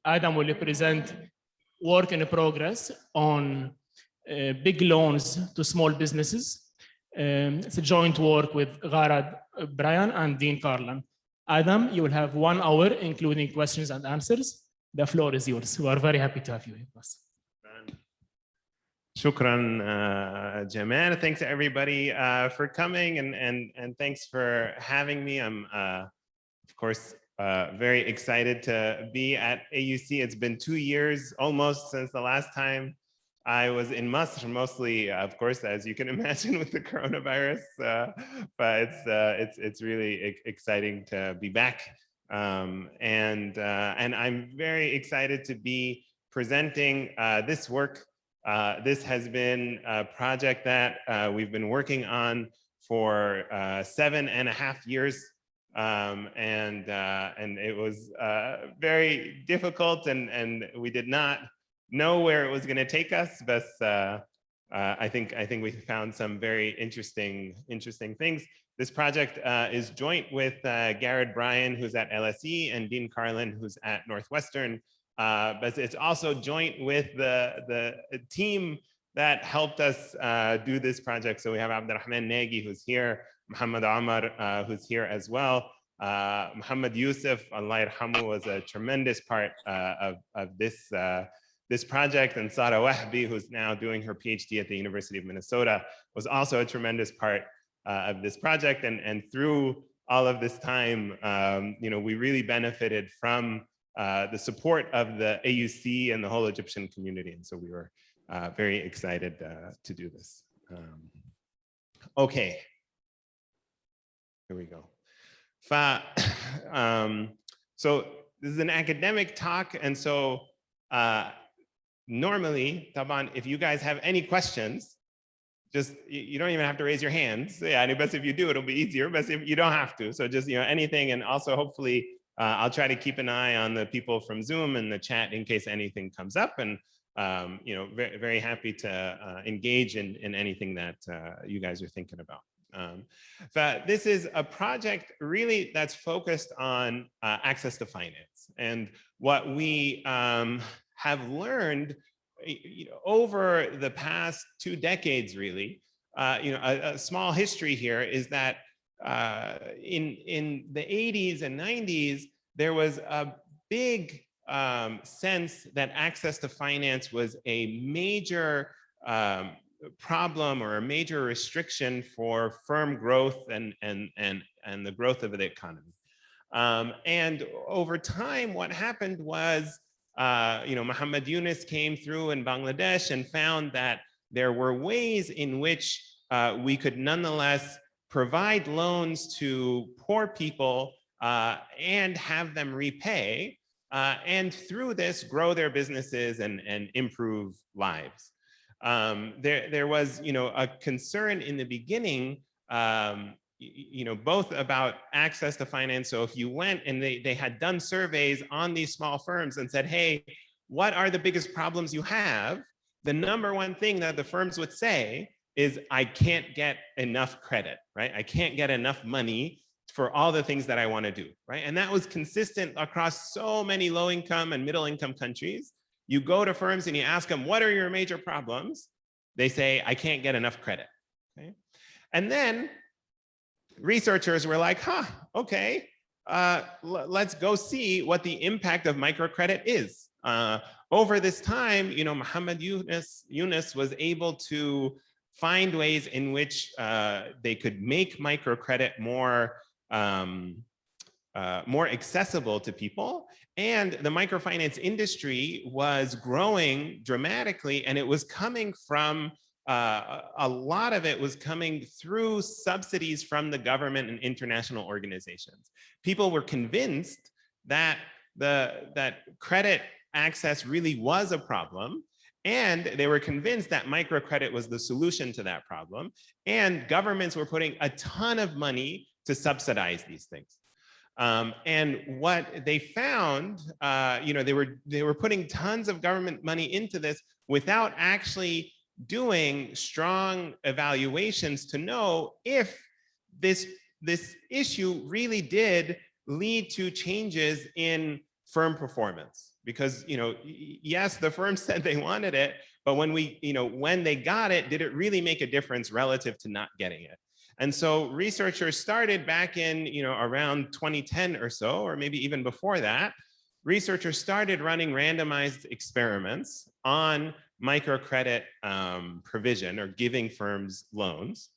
Adam will present work in progress on big loans to small businesses. It's a joint work with Gharad Brian and Dean Carlin. Adam, you will have 1 hour, including questions and answers. The floor is yours. We are very happy to have you here with us. Shukran, Jamal. Thanks to everybody for coming and thanks for having me. I'm, of course, very excited to be at AUC. It's been 2 years almost since the last time I was in Masr, mostly, of course, as you can imagine, with the coronavirus. But it's really exciting to be back, and I'm very excited to be presenting this work. This has been a project that we've been working on for 7.5 years. And it was very difficult, and we did not know where it was going to take us, but I think we found some very interesting things. This project is joint with Garrett Bryan, who's at LSE, and Dean Carlin, who's at Northwestern, but it's also joint with the team that helped us do this project. So we have Abdurrahman Nagy, who's here, Muhammad Omar, who's here as well. Muhammad Yusuf, Allah yarhamu, was a tremendous part of this project, and Sara Wahbi, who's now doing her PhD at the University of Minnesota, was also a tremendous part of this project. And through all of this time, you know, we really benefited from the support of the AUC and the whole Egyptian community, and so we were very excited to do this. Okay. Here we go. So this is an academic talk, and so normally, Taban, if you guys have any questions, just you don't even have to raise your hands. Yeah, but if you do, it'll be easier. But if you don't have to, so just anything, and also hopefully I'll try to keep an eye on the people from Zoom and the chat in case anything comes up, and very, very happy to engage in anything that you guys are thinking about. But this is a project really that's focused on access to finance, and what we have learned over the past 2 decades, really, a small history here is that in the 80s and 90s, there was a big sense that access to finance was a major problem or a major restriction for firm growth and the growth of the economy. And over time, what happened was, Muhammad Yunus came through in Bangladesh and found that there were ways in which we could nonetheless provide loans to poor people and have them repay, and through this grow their businesses and improve lives. There was, a concern in the beginning, both about access to finance. So if you went and they had done surveys on these small firms and said, hey, what are the biggest problems you have? The #1 thing that the firms would say is, I can't get enough credit, right? I can't get enough money for all the things that I want to do, right? And that was consistent across so many low-income and middle-income countries. You go to firms and you ask them, what are your major problems? They say, I can't get enough credit, okay? And then researchers were like, okay, let's go see what the impact of microcredit is. Over this time, Muhammad Yunus was able to find ways in which they could make microcredit more accessible to people. And the microfinance industry was growing dramatically, and it was coming from, a lot of it was coming through subsidies from the government and international organizations. People were convinced that that credit access really was a problem, and they were convinced that microcredit was the solution to that problem, and governments were putting a ton of money to subsidize these things. And what they found, they were putting tons of government money into this without actually doing strong evaluations to know if this issue really did lead to changes in firm performance, because, yes, the firm said they wanted it, but when when they got it, did it really make a difference relative to not getting it? And so researchers started back in, around 2010 or so, or maybe even before that, researchers started running randomized experiments on microcredit provision or giving firms loans.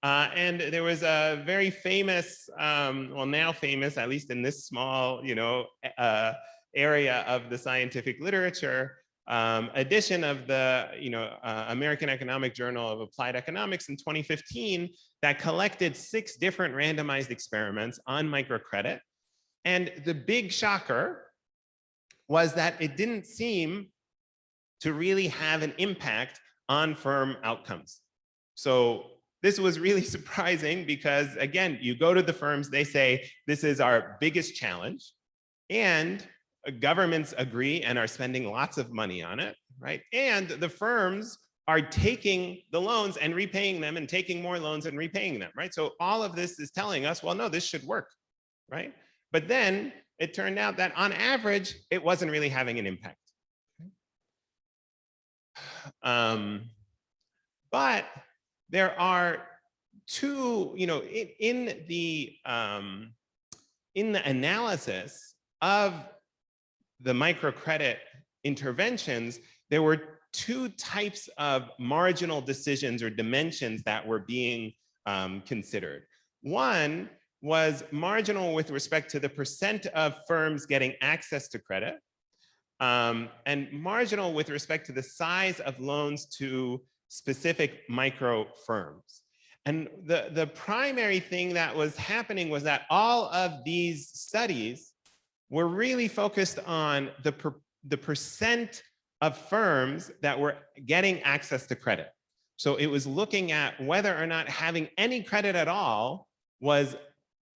And there was a very famous, well, now famous, at least in this small, area of the scientific literature, edition of the American Economic Journal of Applied Economics in 2015 that collected 6 different randomized experiments on microcredit. And the big shocker was that it didn't seem to really have an impact on firm outcomes. So this was really surprising because, again, you go to the firms, they say, this is our biggest challenge, and governments agree and are spending lots of money on it, right? And the firms are taking the loans and repaying them and taking more loans and repaying them, right? So all of this is telling us, well, no, this should work, right? But then it turned out that on average, it wasn't really having an impact. But there are two, in the analysis of the microcredit interventions, there were 2 types of marginal decisions or dimensions that were being considered. One was marginal with respect to the percent of firms getting access to credit, and marginal with respect to the size of loans to specific micro firms. And the primary thing that was happening was that all of these studies were really focused on the percent of firms that were getting access to credit. So it was looking at whether or not having any credit at all was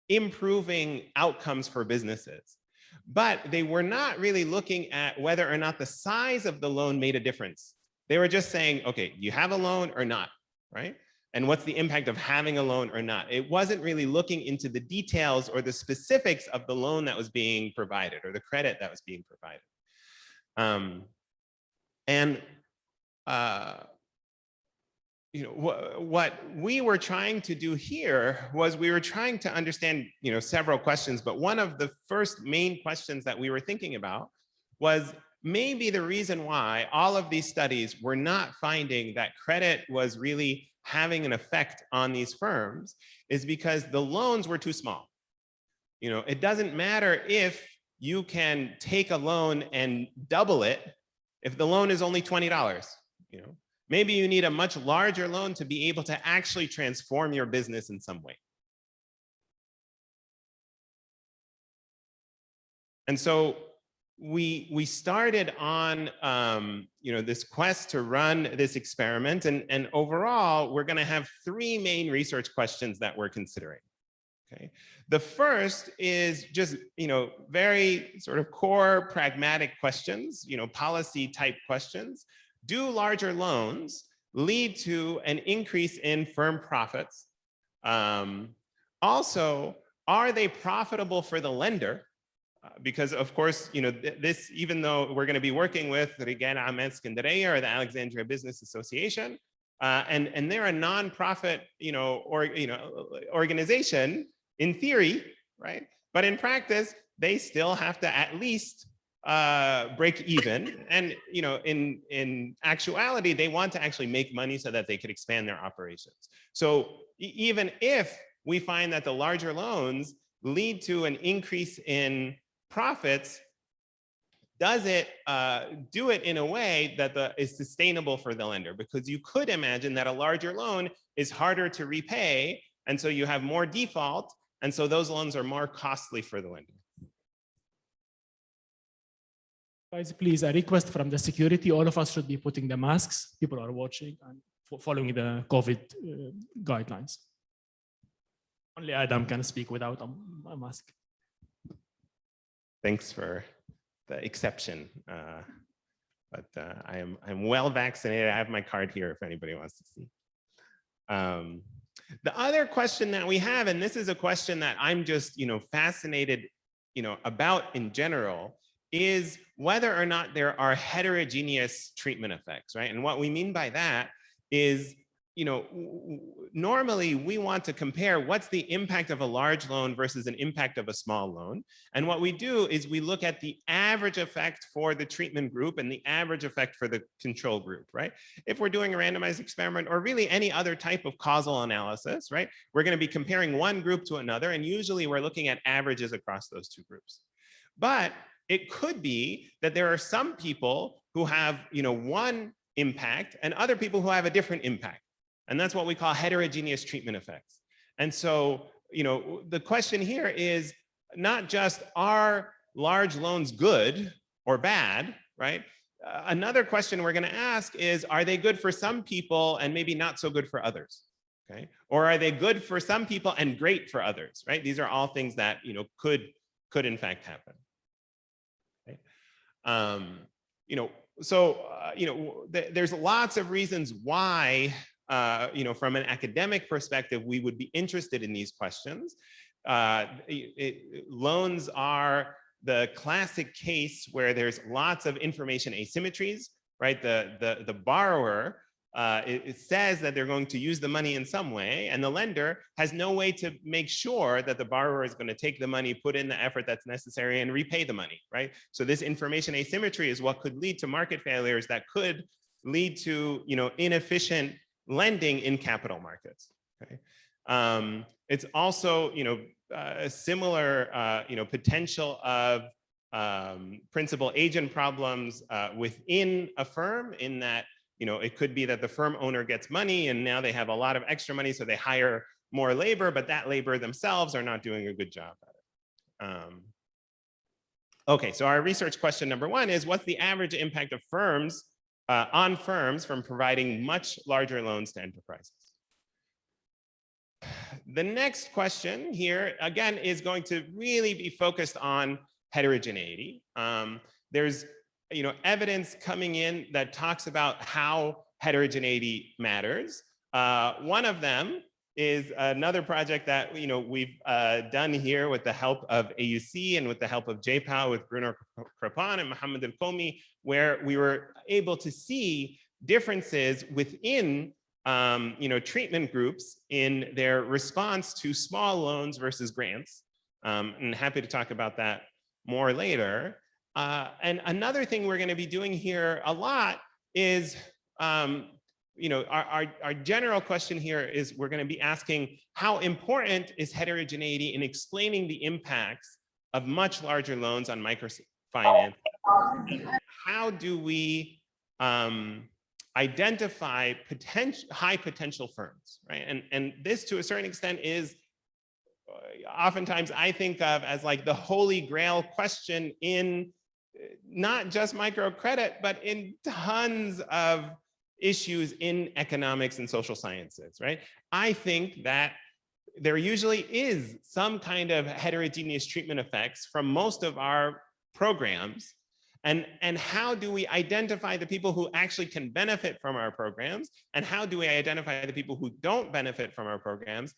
improving outcomes for businesses. But they were not really looking at whether or not the size of the loan made a difference. They were just saying, okay, you have a loan or not, right? And what's the impact of having a loan or not? It wasn't really looking into the details or the specifics of the loan that was being provided or the credit that was being provided. What we were trying to do here was we were trying to understand, several questions, but one of the first main questions that we were thinking about was maybe the reason why all of these studies were not finding that credit was really having an effect on these firms is because the loans were too small. It doesn't matter if you can take a loan and double it if the loan is only $20, Maybe you need a much larger loan to be able to actually transform your business in some way. And so we started on this quest to run this experiment, and overall we're going to have 3 main research questions that we're considering. Okay, the first is just very sort of core pragmatic questions, policy type questions. Do larger loans lead to an increase in firm profits? Also, are they profitable for the lender? Because of course, this, even though we're going to be working with Rigal Ahmed Skandariya or the Alexandria Business Association, and they're a nonprofit, organization in theory, right? But in practice, they still have to at least break even, and in actuality, they want to actually make money so that they could expand their operations. So even if we find that the larger loans lead to an increase in profits, does it do it in a way that is sustainable for the lender? Because you could imagine that a larger loan is harder to repay, and so you have more default, and so those loans are more costly for the lender. Guys, please, a request from the security. All of us should be putting the masks. People are watching and following the COVID guidelines. Only Adam can speak without a mask. Thanks for the exception. But I'm well vaccinated. I have my card here if anybody wants to see. The other question that we have, and this is a question that I'm just fascinated about in general, is whether or not there are heterogeneous treatment effects, right? And what we mean by that is, normally we want to compare what's the impact of a large loan versus an impact of a small loan. And what we do is we look at the average effect for the treatment group and the average effect for the control group, right? If we're doing a randomized experiment or really any other type of causal analysis, right, we're going to be comparing one group to another. And usually we're looking at averages across those two groups. But it could be that there are some people who have, one impact and other people who have a different impact. And that's what we call heterogeneous treatment effects. And so, the question here is not just, are large loans good or bad, right? Another question we're going to ask is, are they good for some people and maybe not so good for others? Okay. Or are they good for some people and great for others, right? These are all things that, could in fact happen. Okay. There's lots of reasons why, from an academic perspective, we would be interested in these questions. Loans are the classic case where there's lots of information asymmetries, right? The borrower, it says that they're going to use the money in some way, and the lender has no way to make sure that the borrower is going to take the money, put in the effort that's necessary, and repay the money, right? So this information asymmetry is what could lead to market failures that could lead to, inefficient lending in capital markets. Okay, it's also, a similar, potential of principal agent problems within a firm, in that, it could be that the firm owner gets money and now they have a lot of extra money, so they hire more labor, but that labor themselves are not doing a good job at it. Okay, so our research question number one is, what's the average impact of firms on firms from providing much larger loans to enterprises? The next question here, again, is going to really be focused on heterogeneity. There's evidence coming in that talks about how heterogeneity matters. One of them is another project that we've done here with the help of AUC and with the help of JPAL with Bruno Crepon and Mohammed El-Komi, where we were able to see differences within treatment groups in their response to small loans versus grants. And happy to talk about that more later. And another thing we're going to be doing here a lot is, our general question here is, we're going to be asking, how important is heterogeneity in explaining the impacts of much larger loans on microfinance? How do we identify high potential firms, right? And this, to a certain extent, is oftentimes I think of as like the holy grail question in not just microcredit, but in tons of issues in economics and social sciences, right? I think that there usually is some kind of heterogeneous treatment effects from most of our programs. And how do we identify the people who actually can benefit from our programs? And how do we identify the people who don't benefit from our programs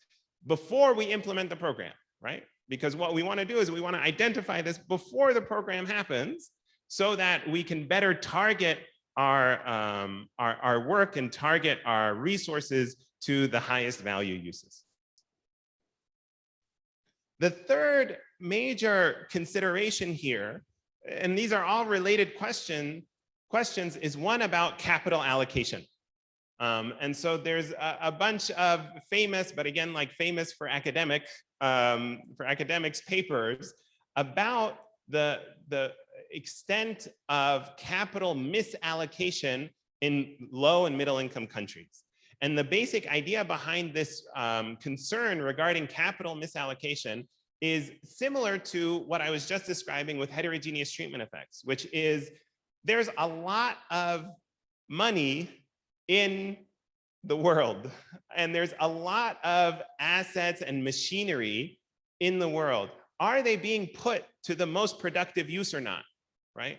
before we implement the program, right? Because what we want to do is we want to identify this before the program happens, so that we can better target our work and target our resources to the highest value uses. The third major consideration here, and these are all related questions, is one about capital allocation. And so there's a bunch of famous, but again, like famous for academics papers about the extent of capital misallocation in low and middle income countries. And the basic idea behind this concern regarding capital misallocation is similar to what I was just describing with heterogeneous treatment effects, which is there's a lot of money in the world, and there's a lot of assets and machinery in the world. Are they being put to the most productive use or not, right?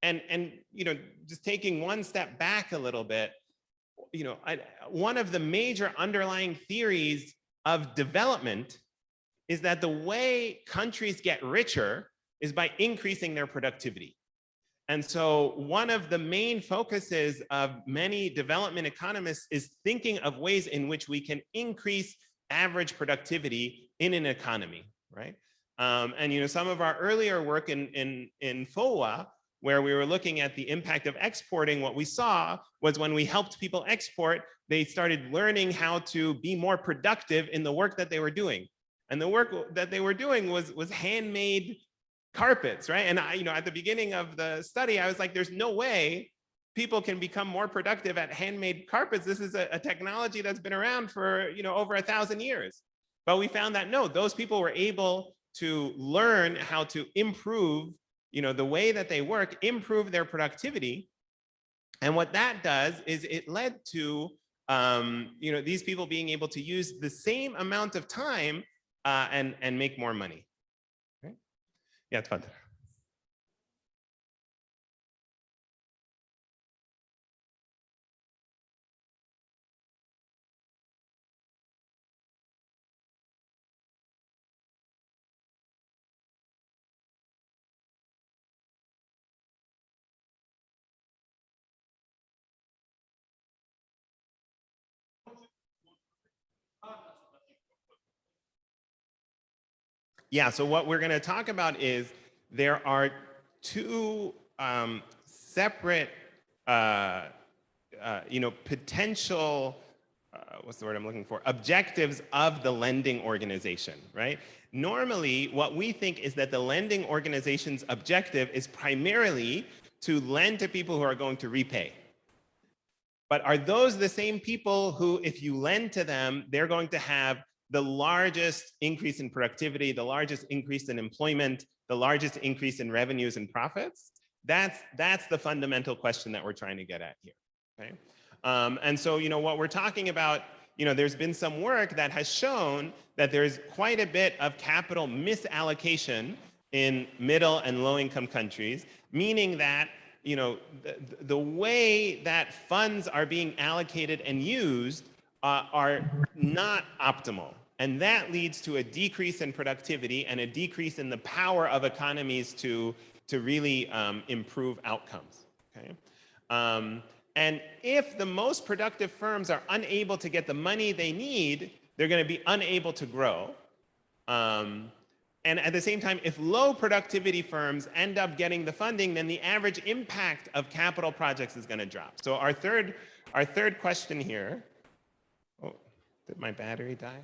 And just taking one step back a little bit, one of the major underlying theories of development is that the way countries get richer is by increasing their productivity. And so one of the main focuses of many development economists is thinking of ways in which we can increase average productivity in an economy, right? And some of our earlier work in FOA, where we were looking at the impact of exporting, what we saw was when we helped people export, they started learning how to be more productive in the work that they were doing. And the work that they were doing was handmade carpets, right? And at the beginning of the study, I was like, there's no way people can become more productive at handmade carpets. This is a technology that's been around for, over 1,000 years. But we found that no, those people were able to learn how to improve, the way that they work, improve their productivity. And what that does is it led to, these people being able to use the same amount of time and make more money. Okay? Yeah, it's fun. Yeah, so what we're going to talk about is there are two separate, potential, what's the word I'm looking for, objectives of the lending organization, right? Normally, what we think is that the lending organization's objective is primarily to lend to people who are going to repay. But are those the same people who, if you lend to them, they're going to have the largest increase in productivity, the largest increase in employment, the largest increase in revenues and profits? That's the fundamental question that we're trying to get at here, okay? And so, what we're talking about, there's been some work that has shown that there's quite a bit of capital misallocation in middle and low-income countries, meaning that, the way that funds are being allocated and used are not optimal. And that leads to a decrease in productivity and a decrease in the power of economies to really improve outcomes, okay? And if the most productive firms are unable to get the money they need, they're going to be unable to grow. And at the same time, if low productivity firms end up getting the funding, then the average impact of capital projects is going to drop. So our third question here. Oh, did my battery die?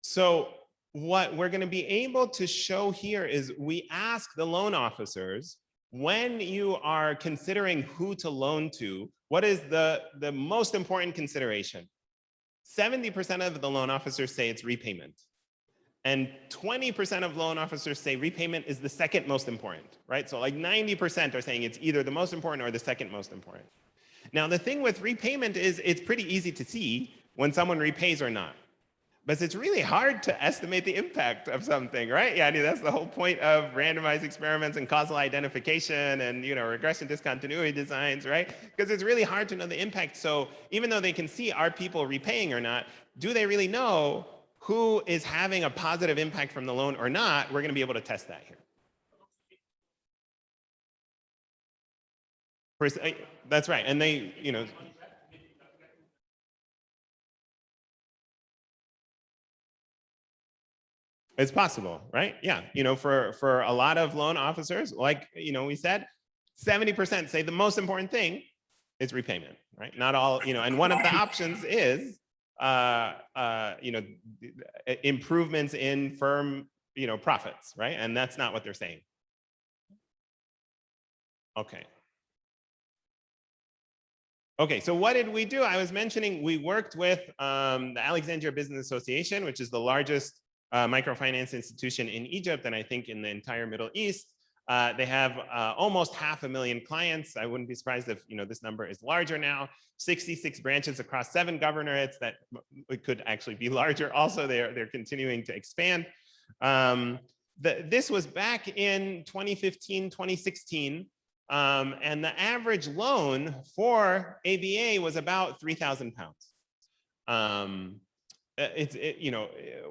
So what we're going to be able to show here is we ask the loan officers, when you are considering who to loan to, what is the most important consideration? 70% of the loan officers say it's repayment. And 20% of loan officers say repayment is the second most important, right? So like 90% are saying it's either the most important or the second most important. Now, the thing with repayment is it's pretty easy to see when someone repays or not. But it's really hard to estimate the impact of something, right? Yeah, that's the whole point of randomized experiments and causal identification and regression discontinuity designs, right? Because it's really hard to know the impact. So even though they can see are people repaying or not, do they really know who is having a positive impact from the loan or not? We're going to be able to test that here. That's right, and they, it's possible, right? Yeah, for a lot of loan officers, like we said, 70% say the most important thing is repayment, right? Not all, and one of the options is, improvements in firm, profits, right? And that's not what they're saying. Okay. Okay, so what did we do? I was mentioning we worked with the Alexandria Business Association, which is the largest microfinance institution in Egypt, and I think in the entire Middle East. They have almost 500,000 clients. I wouldn't be surprised if this number is larger now. 66 branches across 7 governorates. That it could actually be larger. Also, they're continuing to expand. This was back in 2015, 2016. And the average loan for ABA was about £3,000. It's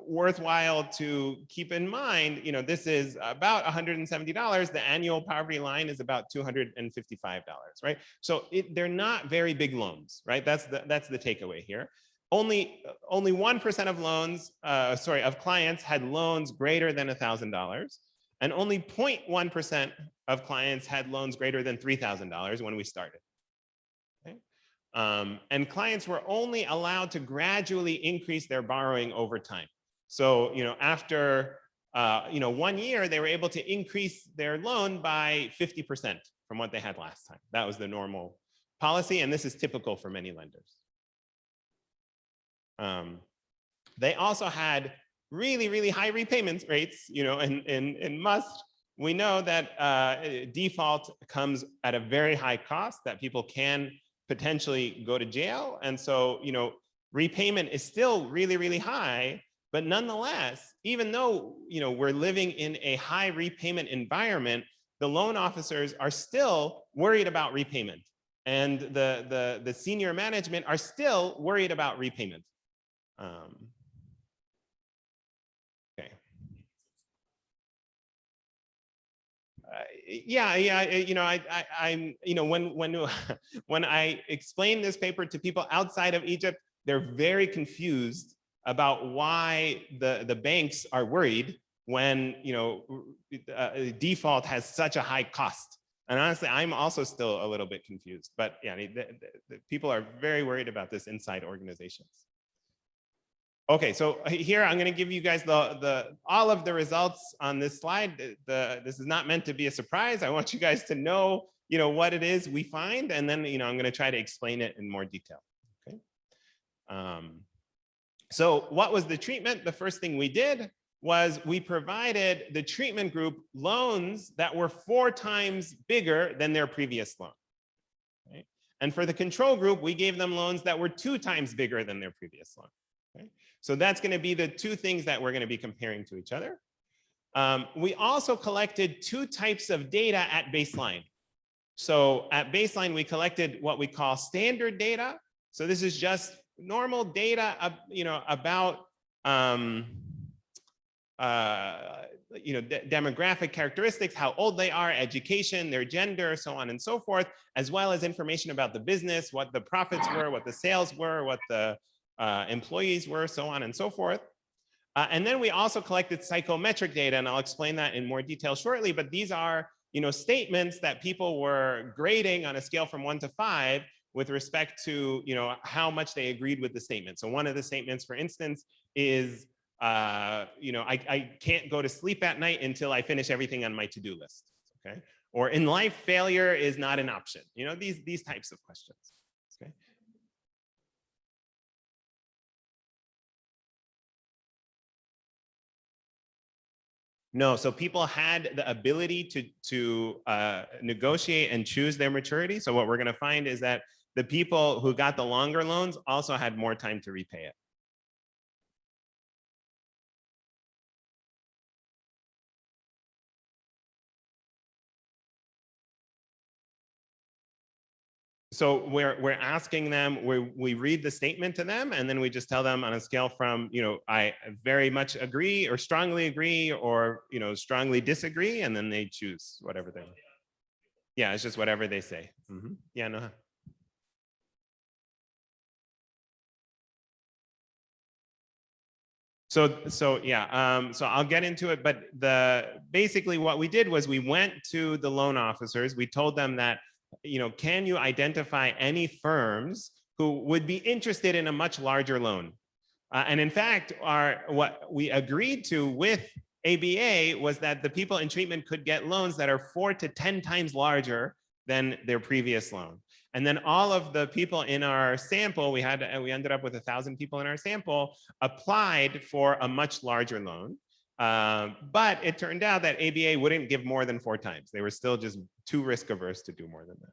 worthwhile to keep in mind, this is about $170. The annual poverty line is about $255, right? So they're not very big loans, right? That's the takeaway here. Only 1% of loans, of clients had loans greater than $1,000, and only 0.1% of clients had loans greater than $3,000 when we started. And clients were only allowed to gradually increase their borrowing over time. So, after 1 year, they were able to increase their loan by 50% from what they had last time. That was the normal policy, and this is typical for many lenders. They also had really, really high repayment rates. In Must, we know that default comes at a very high cost, that people can potentially go to jail. And so, repayment is still really, really high, but nonetheless, even though, we're living in a high repayment environment, the loan officers are still worried about repayment. And the senior management are still worried about repayment. Okay. When I explain this paper to people outside of Egypt, they're very confused about why the banks are worried when default has such a high cost. And honestly, I'm also still a little bit confused. But yeah, the people are very worried about this inside organizations. Okay, so here I'm going to give you guys all of the results on this slide. This is not meant to be a surprise. I want you guys to know, what it is we find, and then I'm going to try to explain it in more detail. Okay. So what was the treatment? The first thing we did was we provided the treatment group loans that were 4 times bigger than their previous loan. Okay? And for the control group, we gave them loans that were 2 times bigger than their previous loan. Okay? So that's going to be the 2 things that we're going to be comparing to each other. We also collected 2 types of data at baseline. So at baseline, we collected what we call standard data. So this is just normal data, about demographic characteristics, how old they are, education, their gender, so on and so forth, as well as information about the business, what the profits were, what the sales were, what the employees were, so on and so forth. And then we also collected psychometric data, and I'll explain that in more detail shortly, but these are statements that people were grading on a scale from 1 to 5 with respect to how much they agreed with the statement. So one of the statements, for instance, is I can't go to sleep at night until I finish everything on my to-do list. Okay, or in life, failure is not an option. These types of questions. Okay. No, so people had the ability to negotiate and choose their maturity. So what we're going to find is that the people who got the longer loans also had more time to repay it. So we're asking them, we read the statement to them, and then we just tell them on a scale from, I very much agree or strongly agree or, strongly disagree, and then they choose whatever they want. Yeah, it's just whatever they say. Mm-hmm. Yeah, no. So yeah, so I'll get into it, but basically what we did was we went to the loan officers. We told them that, can you identify any firms who would be interested in a much larger loan? And in fact, what we agreed to with ABA was that the people in treatment could get loans that are 4 to 10 times larger than their previous loan. And then all of the people in our sample, we ended up with 1,000 people in our sample, applied for a much larger loan. But it turned out that ABA wouldn't give more than 4 times. They were still just too risk averse to do more than that.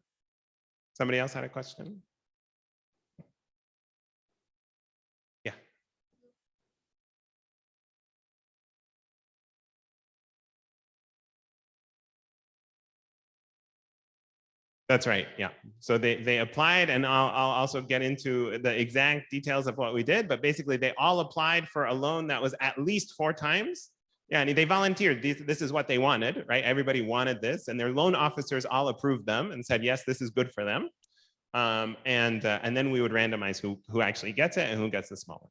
Somebody else had a question? Yeah. That's right. Yeah. So they applied, and I'll also get into the exact details of what we did. But basically, they all applied for a loan that was at least 4 times. Yeah, and they volunteered. This is what they wanted, right? Everybody wanted this, and their loan officers all approved them and said, yes, this is good for them. And then we would randomize who actually gets it and who gets the smaller.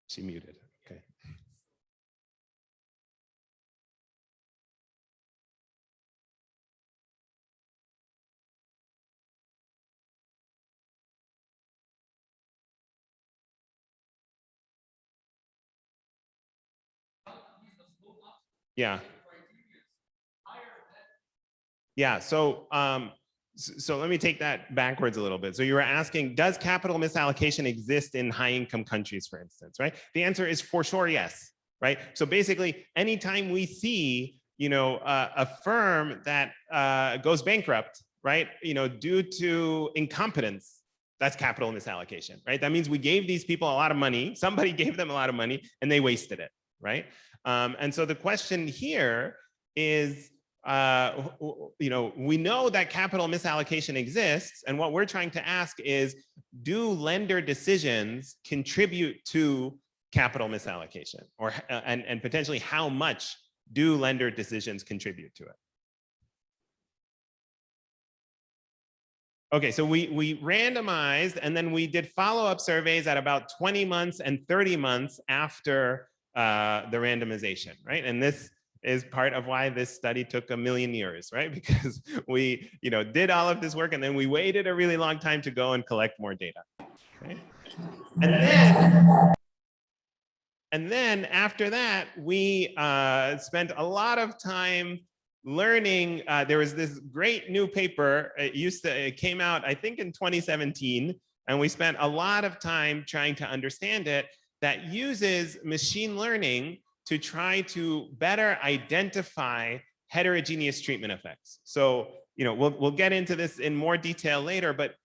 She muted. Okay. Yeah. Yeah. So so let me take that backwards a little bit. So you were asking, does capital misallocation exist in high income countries, for instance, right? The answer is for sure yes, right? So basically, anytime we see, a firm that goes bankrupt, right, due to incompetence, that's capital misallocation, right? That means we gave these people a lot of money, somebody gave them a lot of money, and they wasted it, right? And so the question here is, we know that capital misallocation exists, and what we're trying to ask is, do lender decisions contribute to capital misallocation, or and potentially how much do lender decisions contribute to it? Okay, so we randomized, and then we did follow-up surveys at about 20 months and 30 months after the randomization, right? And this is part of why this study took 1 million years, right? Because we, did all of this work, and then we waited a really long time to go and collect more data. Okay? And then after that, we spent a lot of time learning. There was this great new paper. It came out, I think, in 2017, and we spent a lot of time trying to understand it, that uses machine learning to try to better identify heterogeneous treatment effects. So, we'll get into this in more detail later, but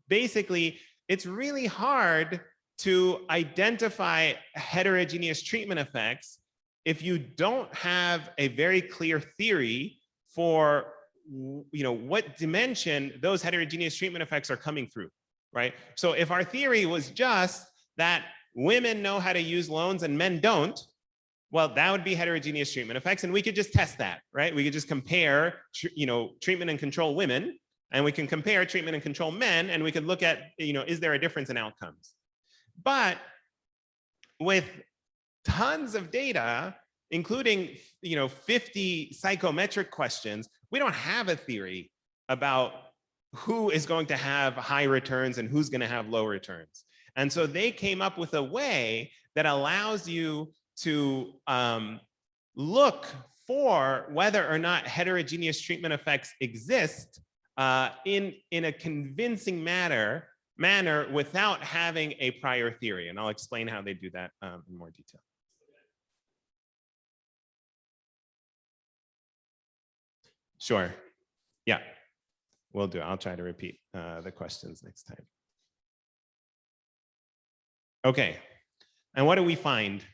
basically, it's really hard to identify heterogeneous treatment effects if you don't have a very clear theory for, what dimension those heterogeneous treatment effects are coming through, right? So if our theory was just that women know how to use loans and men don't, well, that would be heterogeneous treatment effects, and we could just test that, right? We could just compare, treatment and control women, and we can compare treatment and control men, and we could look at, is there a difference in outcomes? But with tons of data, including, 50 psychometric questions, we don't have a theory about who is going to have high returns and who's going to have low returns. And so they came up with a way that allows you to look for whether or not heterogeneous treatment effects exist in a convincing manner without having a prior theory. And I'll explain how they do that in more detail. Sure. Yeah, will do. I'll try to repeat the questions next time. Okay. And what do we find?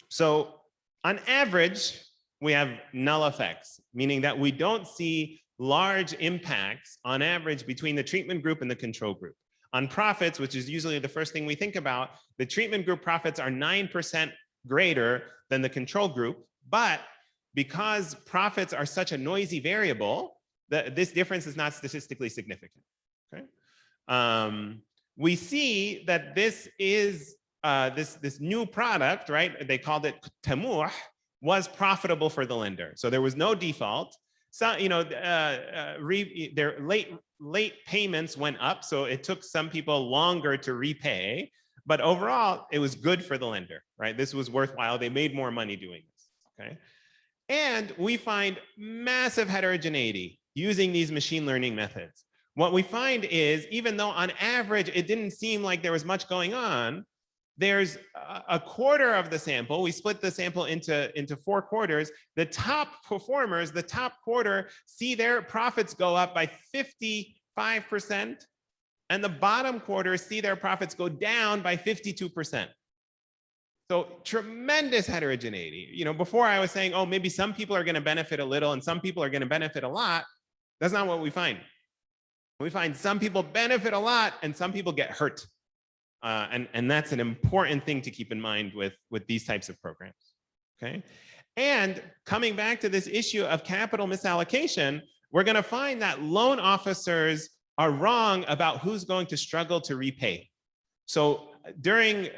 So on average, we have null effects, meaning that we don't see large impacts on average between the treatment group and the control group. On profits, which is usually the first thing we think about, the treatment group profits are 9% greater than the control group, but because profits are such a noisy variable, this difference is not statistically significant. Okay? We see that this is this new product, right? They called it Tamuh, was profitable for the lender. So there was no default. So, their late payments went up, so it took some people longer to repay, but overall it was good for the lender, right? This was worthwhile. They made more money doing this, okay? And we find massive heterogeneity using these machine learning methods. What we find is, even though on average it didn't seem like there was much going on, there's a quarter of the sample. We split the sample into 4 quarters. The top performers, the top quarter, see their profits go up by 5%, and the bottom quarter see their profits go down by 52%. So tremendous heterogeneity. You know, before I was saying, oh, maybe some people are going to benefit a little and some people are going to benefit a lot. That's not what we find. We find some people benefit a lot and some people get hurt. And that's an important thing to keep in mind with these types of programs. Okay. And coming back to this issue of capital misallocation, we're going to find that loan officers are wrong about who's going to struggle to repay. So during,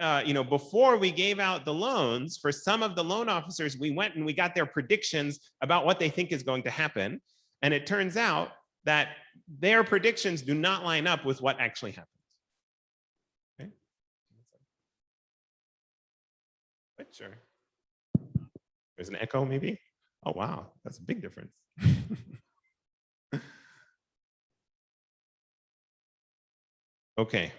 before we gave out the loans, for some of the loan officers, we went and we got their predictions about what they think is going to happen. And it turns out that their predictions do not line up with what actually happens. Okay. Sure. There's an echo maybe? Oh, wow, that's a big difference. Okay.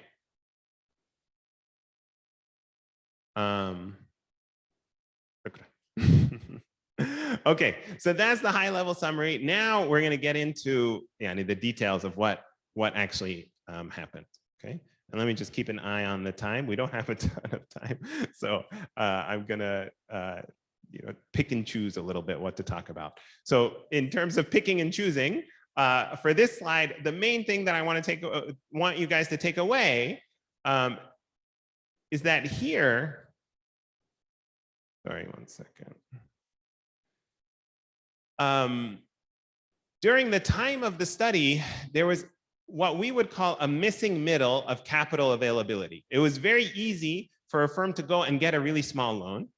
Okay, so that's the high level summary. Now we're going to get into the details of what actually happened. Okay, and let me just keep an eye on the time. We don't have a ton of time, so I'm going to pick and choose a little bit what to talk about. So in terms of picking and choosing, for this slide, the main thing that I want you guys to take away is that here. Sorry, one second. During the time of the study, there was what we would call a missing middle of capital availability. It was very easy for a firm to go and get a really small loan.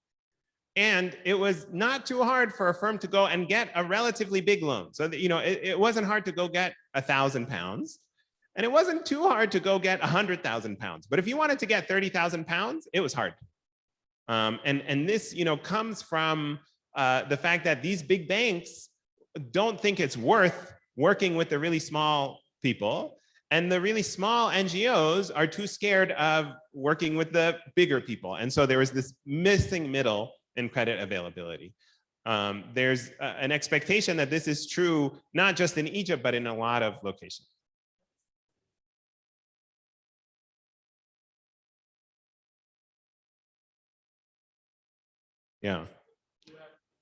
And it was not too hard for a firm to go and get a relatively big loan. So that, it wasn't hard to go get £1,000. And it wasn't too hard to go get £100,000. But if you wanted to get £30,000, it was hard. And this, comes from the fact that these big banks don't think it's worth working with the really small people, and the really small NGOs are too scared of working with the bigger people. And so there was this missing middle in credit availability. There's an expectation that this is true, not just in Egypt, but in a lot of locations.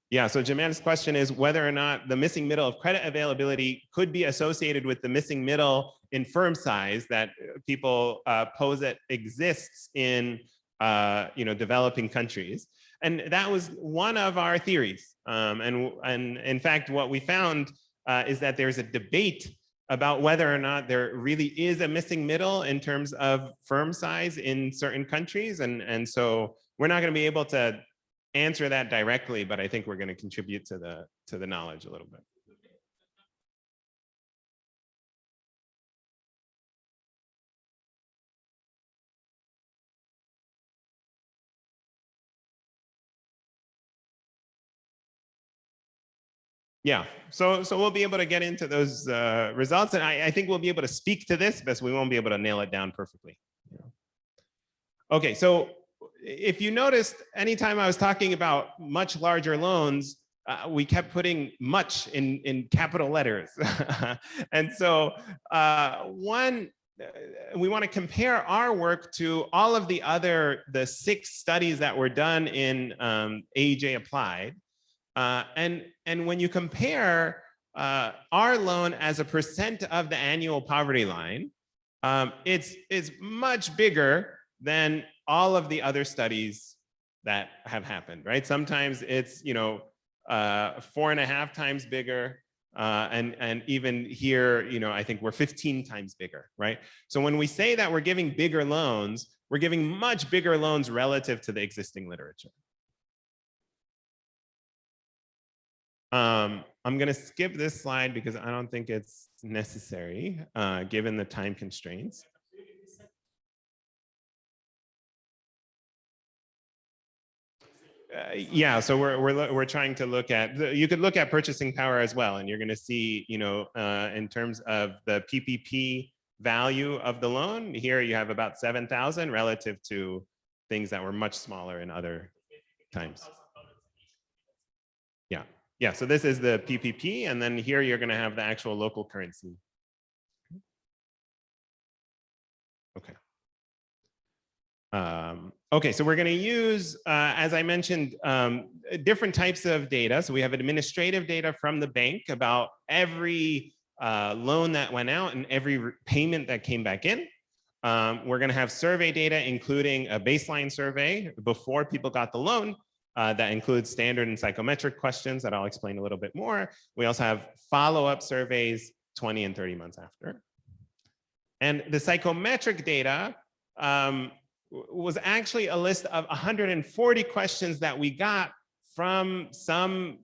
Yeah, so Jaman's question is whether or not the missing middle of credit availability could be associated with the missing middle in firm size that people posit exists in developing countries. And that was one of our theories. And in fact, what we found is that there's a debate about whether or not there really is a missing middle in terms of firm size in certain countries. And so we're not going to be able to answer that directly, but I think we're going to contribute to the knowledge a little bit. Yeah, so we'll be able to get into those results, and I think we'll be able to speak to this, but we won't be able to nail it down perfectly. Okay, so if you noticed, anytime I was talking about much larger loans, we kept putting much in capital letters. And so we want to compare our work to all of the 6 studies that were done in AEJ Applied. And when you compare our loan as a percent of the annual poverty line, it's much bigger than all of the other studies that have happened, right? Sometimes it's 4.5 times bigger, and even here, I think we're 15 times bigger, right? So when we say that we're giving bigger loans, we're giving much bigger loans relative to the existing literature. I'm going to skip this slide because I don't think it's necessary, given the time constraints. Yeah, so we're trying to look at, you could look at purchasing power as well, and you're going to see, in terms of the PPP value of the loan, here you have about 7,000 relative to things that were much smaller in other times. Yeah, so this is the PPP, and then here you're going to have the actual local currency. Okay, so we're going to use, as I mentioned, different types of data. So we have administrative data from the bank about every loan that went out and every payment that came back in. We're going to have survey data, including a baseline survey before people got the loan. That includes standard and psychometric questions that I'll explain a little bit more. We also have follow-up surveys 20 and 30 months after. And the psychometric data was actually a list of 140 questions that we got from some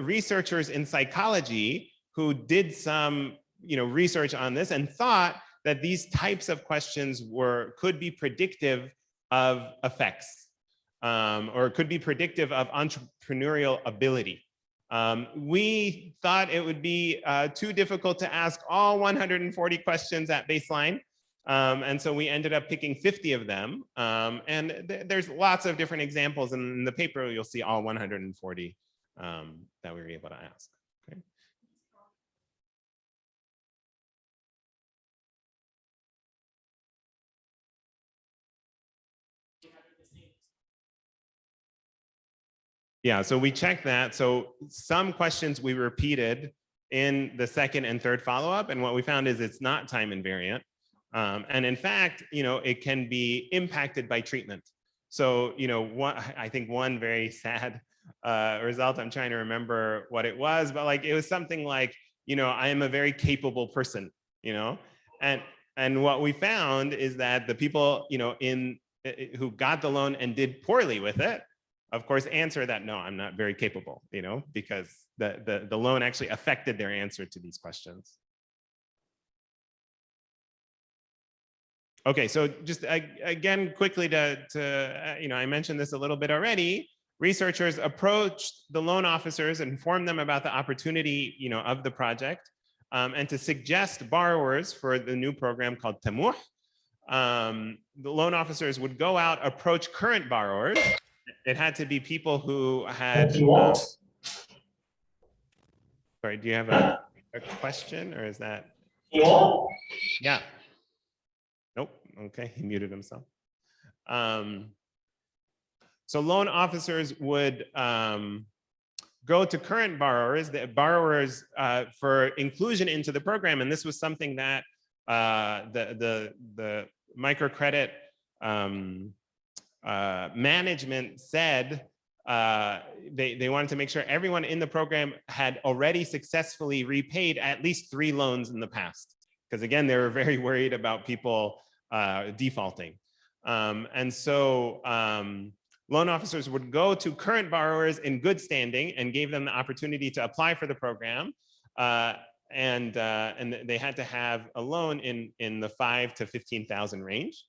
researchers in psychology who did some research on this and thought that these types of questions could be predictive of effects or could be predictive of entrepreneurial ability. We thought it would be too difficult to ask all 140 questions at baseline. And so we ended up picking 50 of them. And there's lots of different examples in the paper. You'll see all 140 that we were able to ask. Okay. Yeah, so we checked that. So some questions we repeated in the second and third follow-up. And what we found is it's not time invariant. And in fact, it can be impacted by treatment. So, I think one very sad result, I'm trying to remember what it was, but like, it was something like, I am a very capable person, and what we found is that the people, who got the loan and did poorly with it, of course, answer that, no, I'm not very capable, because the loan actually affected their answer to these questions. Okay, so just again, quickly I mentioned this a little bit already. Researchers approached the loan officers and informed them about the opportunity, of the project, and to suggest borrowers for the new program called Tamuh. The loan officers would go out, approach current borrowers. It had to be people who had. Sorry, do you have a question, or is that? Yeah. Nope. Okay, he muted himself. So loan officers would go to current borrowers, for inclusion into the program, and this was something that the microcredit management said they wanted to make sure everyone in the program had already successfully repaid at least 3 loans in the past. Because again, they were very worried about people defaulting. And so loan officers would go to current borrowers in good standing and gave them the opportunity to apply for the program. And they had to have a loan in the 5,000 to 15,000 range.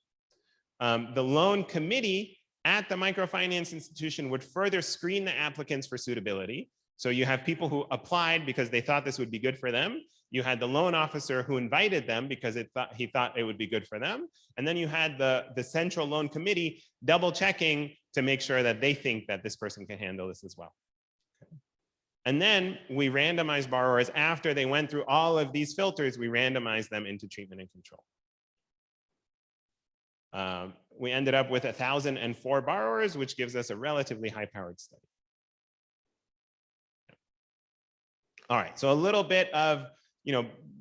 The loan committee at the microfinance institution would further screen the applicants for suitability. So you have people who applied because they thought this would be good for them. You had the loan officer who invited them because he thought it would be good for them. And then you had the central loan committee double checking to make sure that they think that this person can handle this as well. Okay. And then we randomized borrowers after they went through all of these filters, we randomized them into treatment and control. We ended up with 1,004 borrowers, which gives us a relatively high-powered study. All right, so a little bit of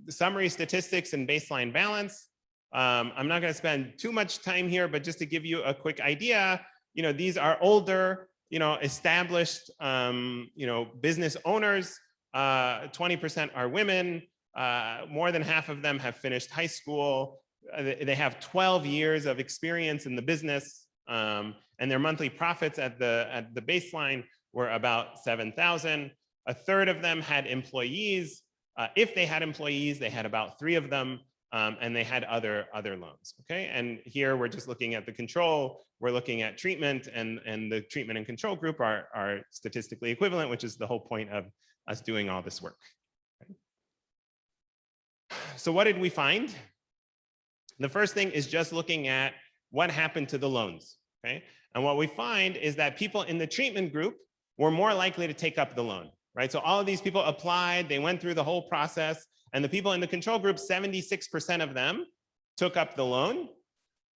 summary statistics and baseline balance. I'm not going to spend too much time here, but just to give you a quick idea, these are older, established, business owners. 20% are women. More than half of them have finished high school. They have 12 years of experience in the business, and their monthly profits at the baseline were about 7,000. A third of them had employees. If they had employees, they had about 3 of them, and they had other loans. Okay, and here we're just looking at the control. We're looking at treatment, and the treatment and control group are statistically equivalent, which is the whole point of us doing all this work. Okay. So what did we find? The first thing is just looking at what happened to the loans. Okay, and what we find is that people in the treatment group were more likely to take up the loan. Right, so all of these people applied, they went through the whole process, and the people in the control group, 76% of them took up the loan.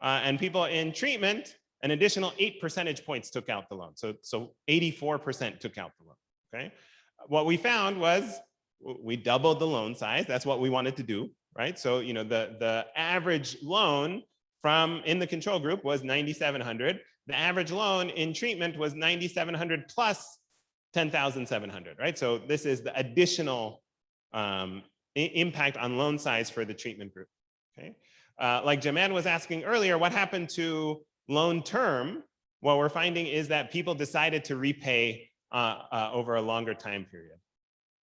And people in treatment, an additional 8 percentage points took out the loan. So 84% took out the loan. Okay. What we found was we doubled the loan size. That's what we wanted to do, right? So, you know, the average loan in the control group was 9,700. The average loan in treatment was 9,700 plus 10,700, right? So this is the additional impact on loan size for the treatment group. Okay. Like Jaman was asking earlier, what happened to loan term? What we're finding is that people decided to repay over a longer time period.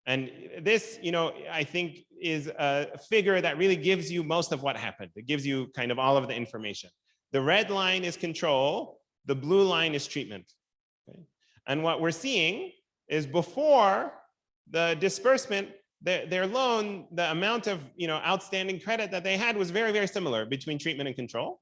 And this, you know, I think is a figure that really gives you most of what happened. It gives you kind of all of the information. The red line is control. The blue line is treatment. Okay? And what we're seeing is before the disbursement, their loan, the amount of, you know, outstanding credit that they had was very, very similar between treatment and control.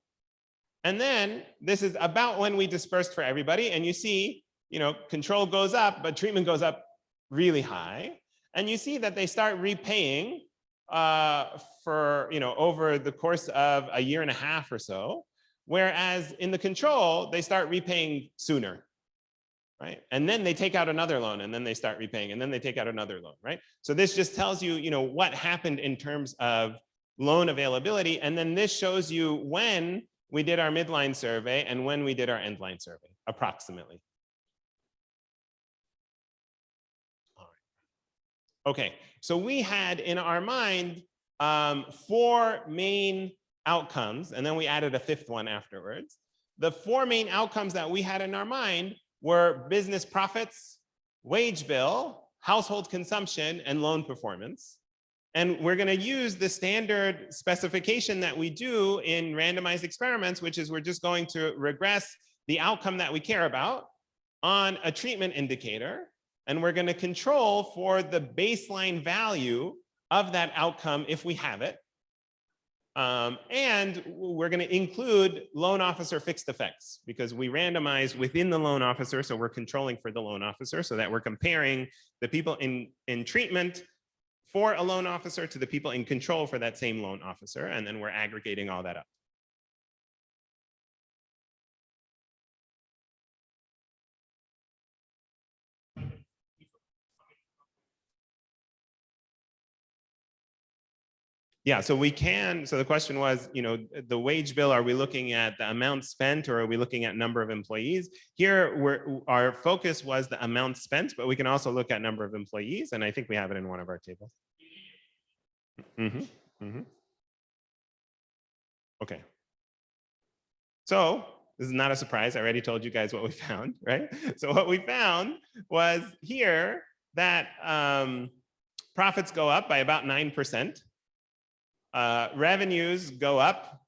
And then this is about when we dispersed for everybody. And you see, you know, control goes up, but treatment goes up really high. And you see that they start repaying for, you know, over the course of a year and a half or so. Whereas in the control, they start repaying sooner, right? And then they take out another loan and then they start repaying and then they take out another loan, right? So this just tells you, you know, what happened in terms of loan availability. And then this shows you when we did our midline survey and when we did our endline survey, approximately. All right. Okay, so we had in our mind 4 main outcomes, and then we added a 5th one afterwards. The 4 main outcomes that we had in our mind were business profits, wage bill, household consumption, and loan performance. And we're going to use the standard specification that we do in randomized experiments, which is we're just going to regress the outcome that we care about on a treatment indicator. And we're going to control for the baseline value of that outcome if we have it. And we're going to include loan officer fixed effects because we randomize within the loan officer. So we're controlling for the loan officer so that we're comparing the people in treatment for a loan officer to the people in control for that same loan officer. And then we're aggregating all that up. Yeah, so we can, so the question was, you know, the wage bill, are we looking at the amount spent or are we looking at number of employees? Here, our focus was the amount spent, but we can also look at number of employees. And I think we have it in one of our tables. Okay. So this is not a surprise. I already told you guys what we found, right? So what we found was here that profits go up by about 9%. Revenues go up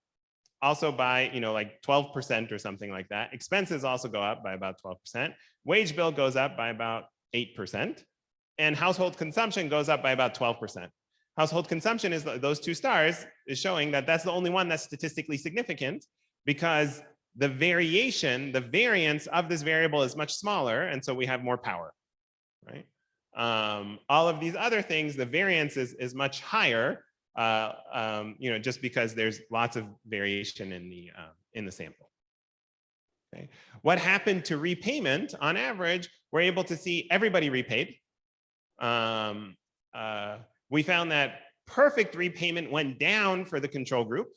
also by, you know, like 12% or something like that. Expenses also go up by about 12%. Wage bill goes up by about 8%. And household consumption goes up by about 12%. Household consumption is those 2 stars is showing that that's the only one that's statistically significant because the variation, the variance of this variable is much smaller. And so we have more power, right? All of these other things, the variance is much higher. You know, just because there's lots of variation in the sample. Okay. What happened to repayment? On average, we're able to see everybody repaid. We found that perfect repayment went down for the control group,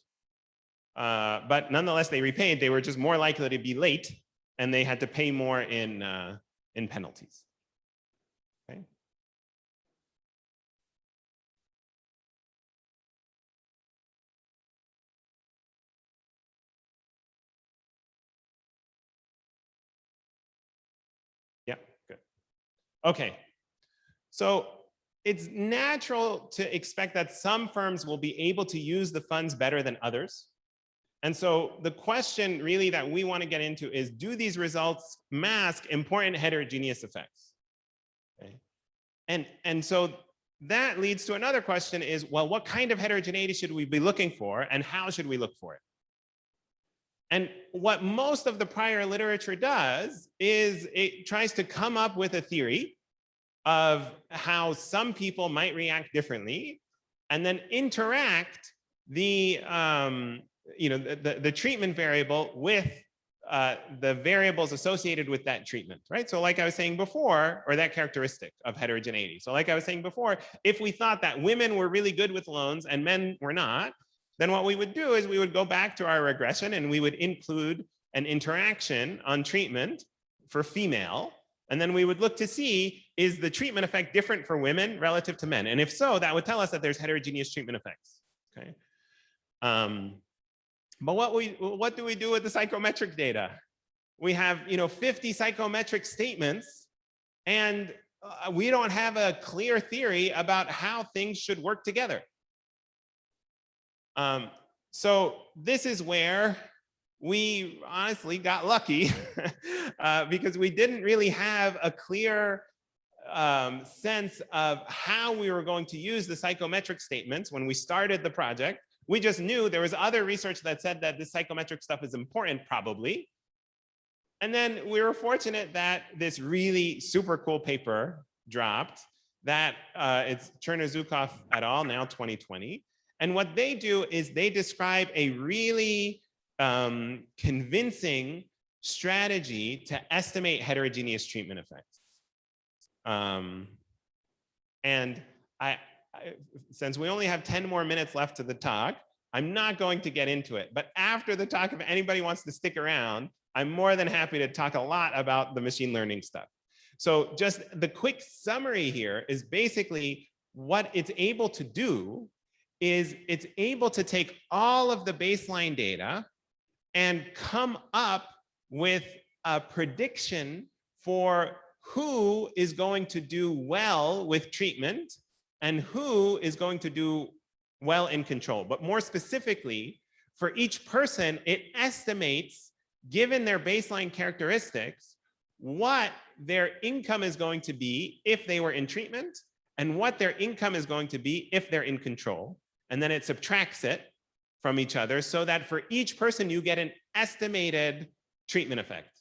but nonetheless they repaid. They were just more likely to be late, and they had to pay more in penalties. Okay. Yeah, good. Okay, so it's natural to expect that some firms will be able to use the funds better than others. And so the question really that we want to get into is, do these results mask important heterogeneous effects? Okay. And so that leads to another question is, well, what kind of heterogeneity should we be looking for and how should we look for it? And what most of the prior literature does is it tries to come up with a theory of how some people might react differently and then interact the the treatment variable with the variables associated with that treatment, right? So like I was saying before, or that characteristic of heterogeneity. So like I was saying before, if we thought that women were really good with loans and men were not, then what we would do is we would go back to our regression and we would include an interaction on treatment for female. And then we would look to see, is the treatment effect different for women relative to men? And if so, that would tell us that there's heterogeneous treatment effects, okay? But what do we do with the psychometric data? We have 50 psychometric statements, and we don't have a clear theory about how things should work together. So this is where we honestly got lucky because we didn't really have a clear sense of how we were going to use the psychometric statements when we started the project. We just knew there was other research that said that this psychometric stuff is important, probably. And then we were fortunate that this really super cool paper dropped that it's Cherner-Zukov et al., now 2020. And what they do is they describe a really convincing strategy to estimate heterogeneous treatment effects. And since we only have 10 more minutes left to the talk, I'm not going to get into it. But after the talk, if anybody wants to stick around, I'm more than happy to talk a lot about the machine learning stuff. So just the quick summary here is basically what it's able to do is it's able to take all of the baseline data and come up with a prediction for who is going to do well with treatment and who is going to do well in control. But more specifically, for each person, it estimates, given their baseline characteristics, what their income is going to be if they were in treatment and what their income is going to be if they're in control. And then it subtracts it from each other so that for each person, you get an estimated treatment effect.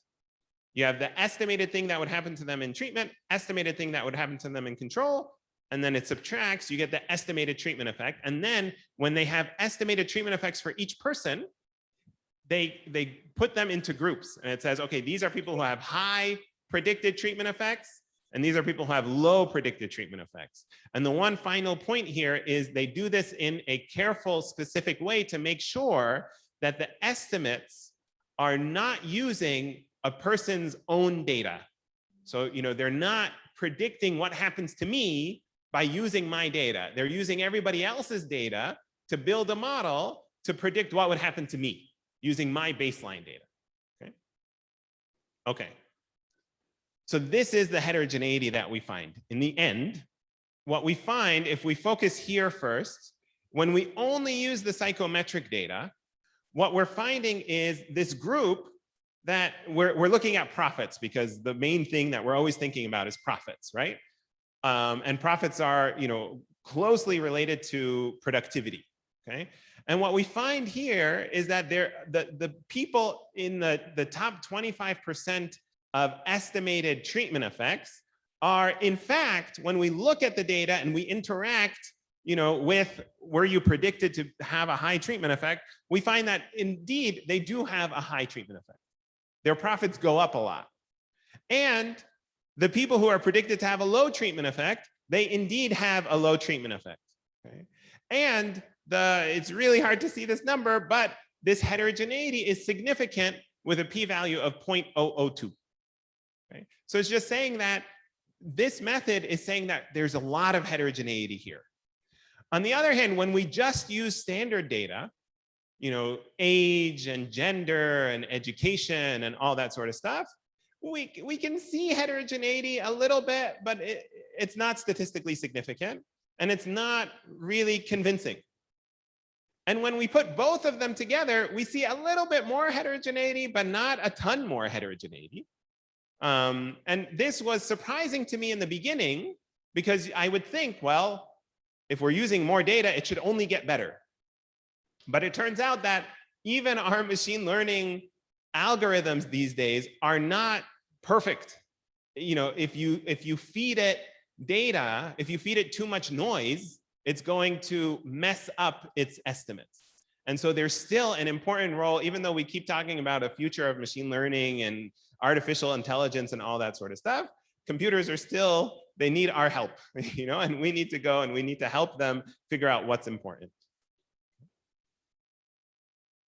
You have the estimated thing that would happen to them in treatment, estimated thing that would happen to them in control, and then it subtracts, you get the estimated treatment effect. And then when they have estimated treatment effects for each person, they put them into groups. And it says, okay, these are people who have high predicted treatment effects, and these are people who have low predicted treatment effects. And the one final point here is they do this in a careful, specific way to make sure that the estimates are not using a person's own data. So, they're not predicting what happens to me by using my data. They're using everybody else's data to build a model to predict what would happen to me using my baseline data. Okay. So this is the heterogeneity that we find. In the end, what we find, if we focus here first, when we only use the psychometric data, what we're finding is this group that we're looking at profits, because the main thing that we're always thinking about is profits, right? And profits are, closely related to productivity, okay? And what we find here is that the people in the top 25% of estimated treatment effects are, in fact, when we look at the data and we interact, with were you predicted to have a high treatment effect, we find that indeed they do have a high treatment effect. Their profits go up a lot. And the people who are predicted to have a low treatment effect, they indeed have a low treatment effect. Okay? And it's really hard to see this number, but this heterogeneity is significant with a p-value of 0.002. Okay? So it's just saying that this method is saying that there's a lot of heterogeneity here. On the other hand, when we just use standard data, age and gender and education and all that sort of stuff, we can see heterogeneity a little bit, but it's not statistically significant and it's not really convincing. And when we put both of them together, we see a little bit more heterogeneity, but not a ton more heterogeneity. And this was surprising to me in the beginning, because I would think, well, if we're using more data, it should only get better. But it turns out that even our machine learning algorithms these days are not perfect. If you feed it data, if you feed it too much noise, it's going to mess up its estimates. And so there's still an important role, even though we keep talking about a future of machine learning and artificial intelligence and all that sort of stuff, computers are still, they need our help, you know, and we need to go and we need to help them figure out what's important.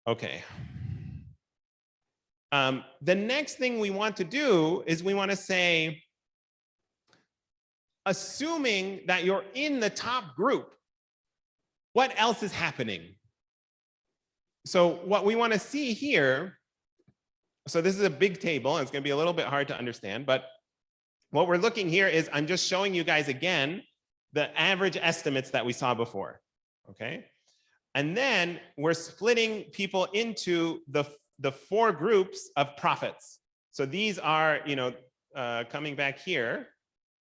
Okay. The next thing we want to do is we want to say, assuming that you're in the top group, what else is happening? So what we want to see here, so this is a big table, and it's going to be a little bit hard to understand, but what we're looking here is I'm just showing you guys again the average estimates that we saw before, okay? And then we're splitting people into the 4 groups of profits. So these are, you know, coming back here,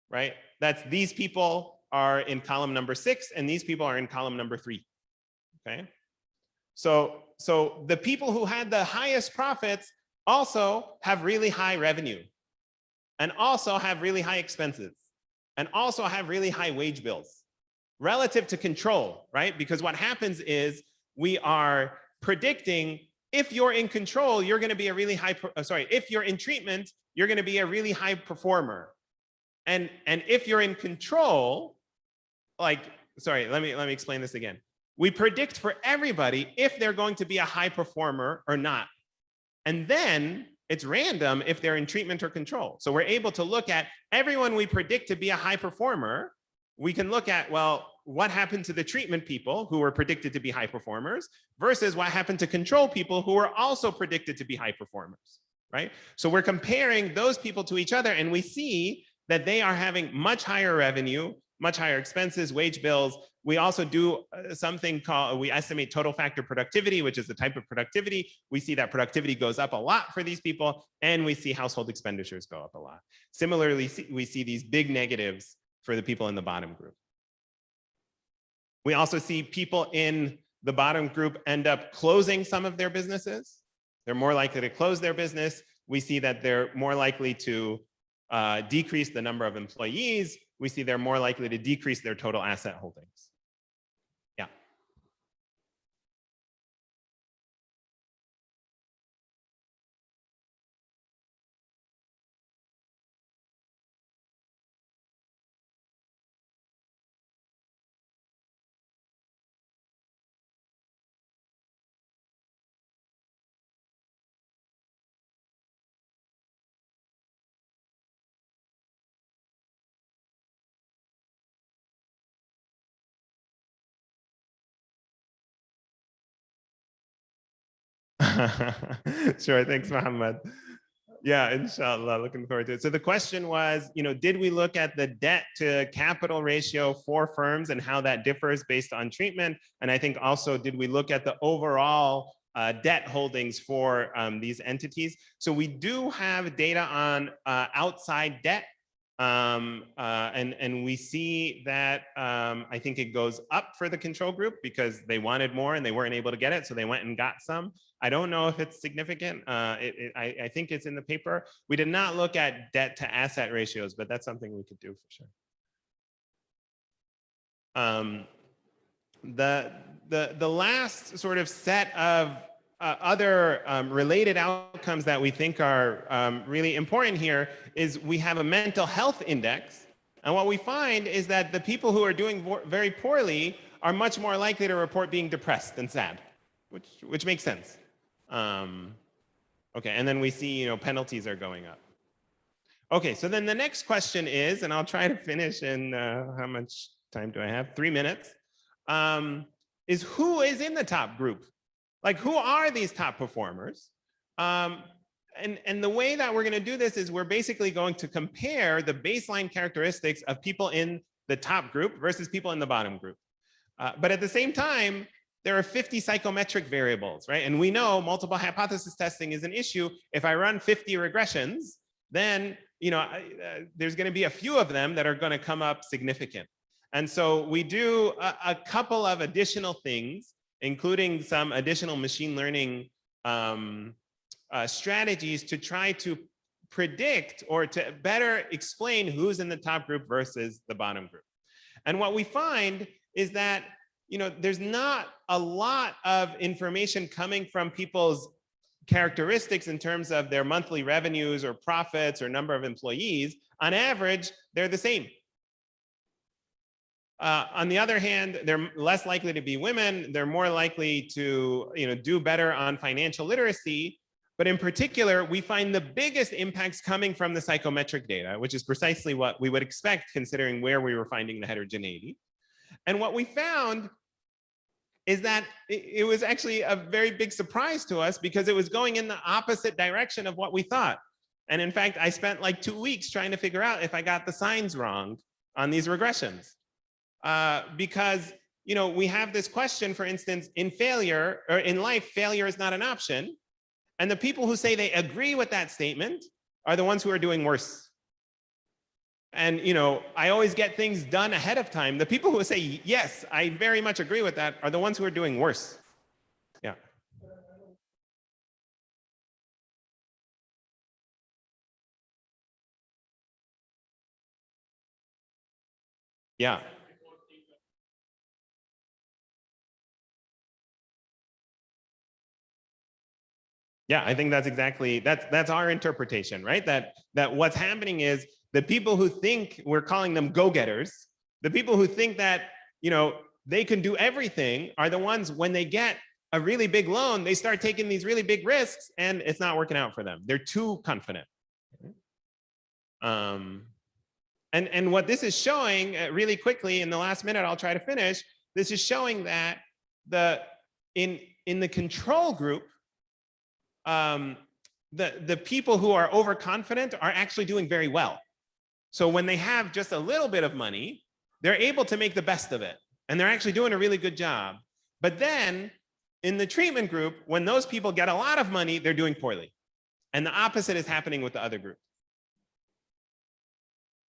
right? That's these people are in column number 6, and these people are in column number 3, okay? So the people who had the highest profits also have really high revenue, and also have really high expenses, and also have really high wage bills relative to control, right? Because what happens is we are predicting if you're in control, you're going to be a really high, if you're in treatment, you're going to be a really high performer. And if you're in control, like, sorry, let me explain this again. We predict for everybody if they're going to be a high performer or not. And then it's random if they're in treatment or control. So we're able to look at everyone we predict to be a high performer. We can look at, well, what happened to the treatment people who were predicted to be high performers versus what happened to control people who were also predicted to be high performers, right? So we're comparing those people to each other, and we see that they are having much higher revenue, much higher expenses, wage bills. We also do something called, we estimate total factor productivity, which is the type of productivity. We see that productivity goes up a lot for these people, and we see household expenditures go up a lot. Similarly, we see these big negatives for the people in the bottom group. We also see people in the bottom group end up closing some of their businesses. They're more likely to close their business. We see that they're more likely to decrease the number of employees. We see they're more likely to decrease their total asset holdings. Yeah. Sure, thanks, Mohammed. Yeah, inshallah, looking forward to it. So the question was, you know, did we look at the debt to capital ratio for firms and how that differs based on treatment? And I think also, did we look at the overall debt holdings for these entities? So we do have data on outside debt. And we see that I think it goes up for the control group because they wanted more and they weren't able to get it, so they went and got some. I don't know if it's significant. I think it's in the paper. We did not look at debt to asset ratios, but that's something we could do for sure. The last sort of set of other related outcomes that we think are really important here is we have a mental health index. And what we find is that the people who are doing very poorly are much more likely to report being depressed and sad, which makes sense. Okay, and then we see, you know, penalties are going up. Okay, so then the next question is, and I'll try to finish in, how much time do I have? 3 minutes. Is who is in the top group? Like, who are these top performers? And the way that we're going to do this is we're basically going to compare the baseline characteristics of people in the top group versus people in the bottom group. But at the same time, there are 50 psychometric variables, right? And we know multiple hypothesis testing is an issue. If I run 50 regressions, then, you know, there's going to be a few of them that are going to come up significant. And so we do a couple of additional things, including some additional machine learning strategies to try to predict or to better explain who's in the top group versus the bottom group. And what we find is that there's not a lot of information coming from people's characteristics in terms of their monthly revenues or profits or number of employees. On average, they're the same. On the other hand, they're less likely to be women. They're more likely to do better on financial literacy. But in particular, we find the biggest impacts coming from the psychometric data, which is precisely what we would expect considering where we were finding the heterogeneity. And what we found is that it was actually a very big surprise to us because it was going in the opposite direction of what we thought. And in fact, I spent like 2 weeks trying to figure out if I got the signs wrong on these regressions. Because we have this question, for instance, in failure or in life, failure is not an option. And the people who say they agree with that statement are the ones who are doing worse. And I always get things done ahead of time. The people who say, yes, I very much agree with that are the ones who are doing worse. Yeah. Yeah. Yeah, I think that's exactly, that's our interpretation, right? That what's happening is the people who think, we're calling them go-getters, the people who think that, they can do everything are the ones, when they get a really big loan, they start taking these really big risks and it's not working out for them. They're too confident. And what this is showing really quickly in the last minute, I'll try to finish. This is showing that in the control group, the people who are overconfident are actually doing very well. So when they have just a little bit of money, they're able to make the best of it. And they're actually doing a really good job. But then in the treatment group, when those people get a lot of money, they're doing poorly. And the opposite is happening with the other group.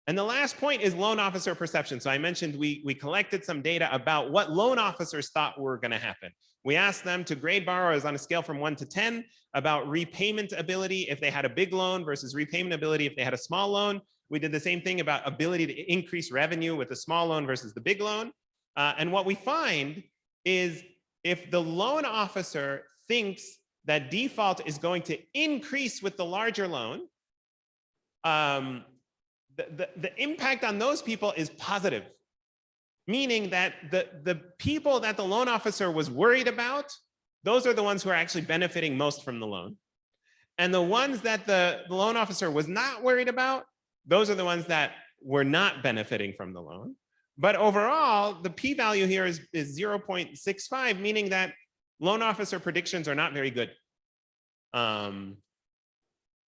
And the last point is loan officer perception. So I mentioned we collected some data about what loan officers thought were going to happen. We asked them to grade borrowers on a scale from 1 to 10 about repayment ability if they had a big loan versus repayment ability if they had a small loan. We did the same thing about ability to increase revenue with a small loan versus the big loan. And what we find is if the loan officer thinks that default is going to increase with the larger loan, the impact on those people is positive, meaning that the people that the loan officer was worried about, those are the ones who are actually benefiting most from the loan. And the ones that the loan officer was not worried about, those are the ones that were not benefiting from the loan. But overall, the p-value here is 0.65, meaning that loan officer predictions are not very good.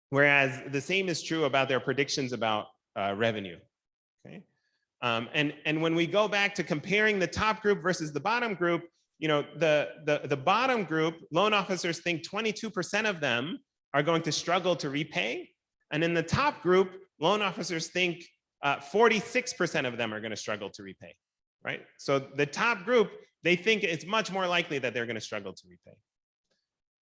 Whereas the same is true about their predictions about revenue. Okay. And when we go back to comparing the top group versus the bottom group, the bottom group, loan officers think 22% of them are going to struggle to repay. And in the top group, loan officers think 46% of them are going to struggle to repay, right? So the top group, they think it's much more likely that they're going to struggle to repay.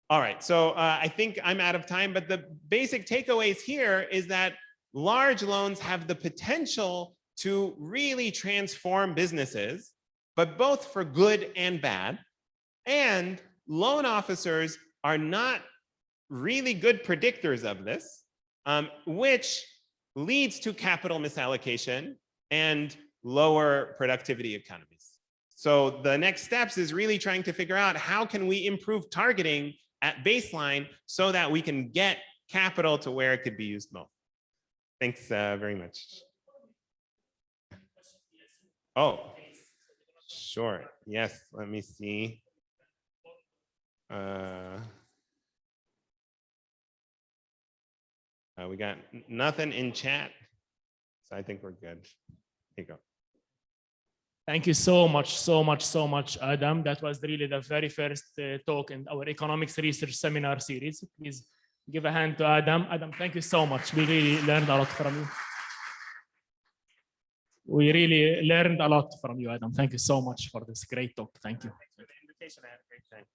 All right, so I think I'm out of time, but the basic takeaways here is that large loans have the potential to really transform businesses, but both for good and bad. And loan officers are not really good predictors of this, which leads to capital misallocation and lower productivity economies. So the next steps is really trying to figure out how can we improve targeting at baseline so that we can get capital to where it could be used most. Thanks very much. Oh, sure. Yes, let me see. We got nothing in chat, so I think we're good. Here you go. Thank you so much, Adam. That was really the very first talk in our economics research seminar series. Please give a hand to Adam. Adam, thank you so much. We really learned a lot from you. We really learned a lot from you, Adam. Thank you so much for this great talk. Thank you. Thanks for the invitation. I had a great time.